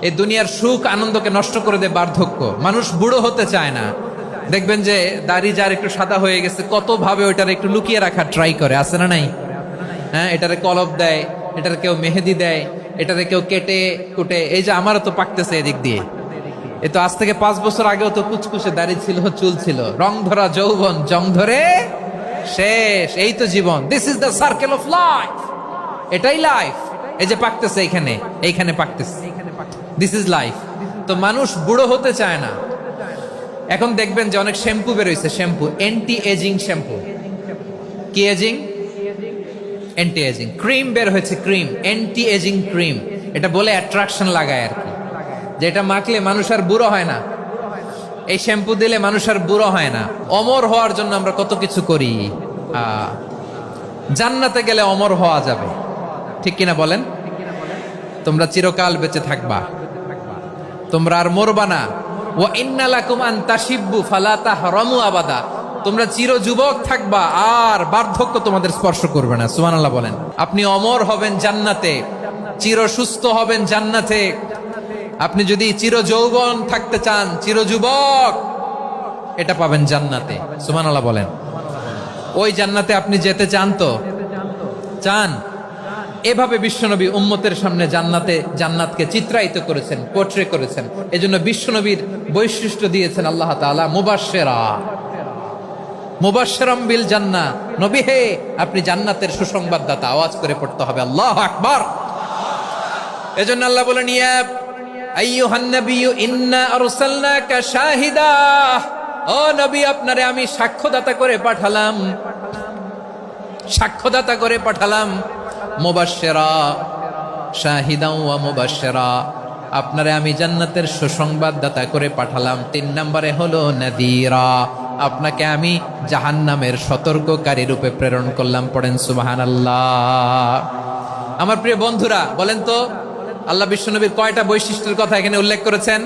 এই দুনিয়ার সুখ আনন্দকে নষ্ট করে দেয় বার্ধক্য। মানুষ বুড়ো হতে চায় না। দেখবেন যে দাড়ি যার একটু সাদা হয়ে গেছে কত ভাবে ওইটার একটু লুকিয়ে রাখার ট্রাই করে, আছে না নাই? হ্যাঁ, এটারে কলপ দেয়, এটার কেউ মেহেদি দেয়, এটারে কেউ কেটে কুটে। এই যে আমারও তো পাকতেছে এদিক দিয়ে, এ তো আজ থেকে 5 বছর আগেও তো কুচকুচে দাড়ি ছিল, চুল ছিল, রং ধরা যৌবন জং ধরে শেষ। এই তো জীবন, this is the circle of life. এটাই লাইফ। এই যে পাকতেছে এইখানে, এইখানে পাকতেছে, দিস ইজ লাইফ। তো মানুষ বুড়ো হতে চায় না। এখন দেখবেন যে অনেক শ্যাম্পু বেরোইছে, শ্যাম্পু অ্যান্টি এজিং শ্যাম্পু। কি এজিং? Anti ageing. ক্রিম বের হয়েছে, ক্রিম অ্যান্টি এজিং ক্রিম। এটা বলে অ্যাট্রাকশন লাগায় আর কি, যে এটা মাখলে মানুষ আর বুড়ো হয় না, এই শ্যাম্পু দিলে মানুষ আর বুড়ো হয় না। অমর হওয়ার জন্য আমরা কত কিছু করি। জান্নাতে গেলে অমর হওয়া যাবে, ঠিক কিনা বলেন? তোমরা চিরকাল বেঁচে থাকবা, তোমরা আর মরবা না। ওয়া ইন্না লাকুম আন তাশিব্বু ফালা তাহরামু আবাদা। তোমরা চির যুবক থাকবা, আর বার্ধক্য তোমাদের স্পর্শ করবে না। সুবহানাল্লাহ বলেন। আপনি অমর হবেন জান্নাতে, চির সুস্থ হবেন জান্নাতে। আপনি যদি চির যৌবন থাকতে চান, চির যুবক, এটা পাবেন জান্নাতে। সুবহানাল্লাহ বলেন। ওই জান্নাতে আপনি যেতে চান তো? চান? এভাবে বিশ্বনবী উম্মতের সামনে জান্নাতকে চিত্রায়িত করেছেন, পোর্ট্রে করেছেন। এজন্য বিশ্বনবীর বৈশিষ্ট্য দিয়েছেন আল্লাহ তাআলা মুবাশশিরা, মুবাশশিরাম বিল জান্নাহ। নবী হে, আপনি জান্নাতের সুসংবাদদাতা। আওয়াজ করে পড়তে হবে আল্লাহু আকবার। এজন্য আল্লাহ বলেন, ইয়া আইয়ুহান নাবিয়্যু ইন্না আরসালনাকা শাহিদা। ও নবী, আপনারে আমি সাক্ষ্যদাতা করে পাঠালাম, সাক্ষ্যদাতা করে পাঠালাম। মুবাশশিরা, শাহিদা ওয়া মুবাশশিরা, আপনারে আমি জান্নাতের সুসংবাদদাতা করে পাঠালাম। 3 নম্বরে হলো নাযীরা, আপনাকে আমি জাহান্নামের সতর্ককারী রূপে প্রেরণ করলাম। পড়েন সুবহানাল্লাহ। আমার প্রিয় বন্ধুরা, বলেন তো আল্লাহ বিশ্বনবীর কয়টা বৈশিষ্ট্যের কথা এখানে উল্লেখ করেছেন?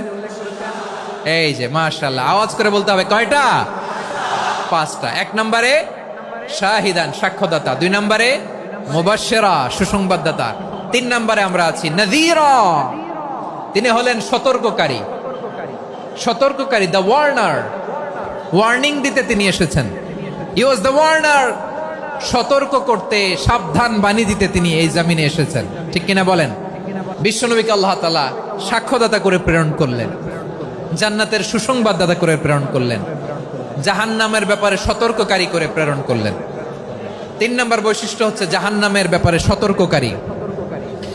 এই যে মাশাআল্লাহ, আওয়াজ করে বলতে হবে, কয়টা? 5টা। 1 নম্বরে শাহিদান, সাক্ষ্যদাতা। 2 নম্বরে মুবাশশিরা, সুসংবাদদাতা। 3 নম্বরে আমরা আছি নাযীরা, তিনি হলেন সতর্ককারী। সতর্ককারী, দ্য ওয়ার্নার। ওয়ার্নিং দিতে তিনি এসেছেন। হি ওয়াজ দ্য ওয়ার্নার। সতর্ক করতে, সাবধান বাণী দিতে তিনি এই জমিনে এসেছেন, ঠিক কিনা বলেন? বিশ্বনবীকে আল্লাহ তাআলা সাক্ষ্যদাতা করে প্রেরণ করলেন, জান্নাতের সুসংবাদদাতা করে প্রেরণ করলেন, জাহান্নামের ব্যাপারে সতর্ককারী করে প্রেরণ করলেন। 3 নম্বর বৈশিষ্ট্য হচ্ছে জাহান্নামের ব্যাপারে সতর্ককারী।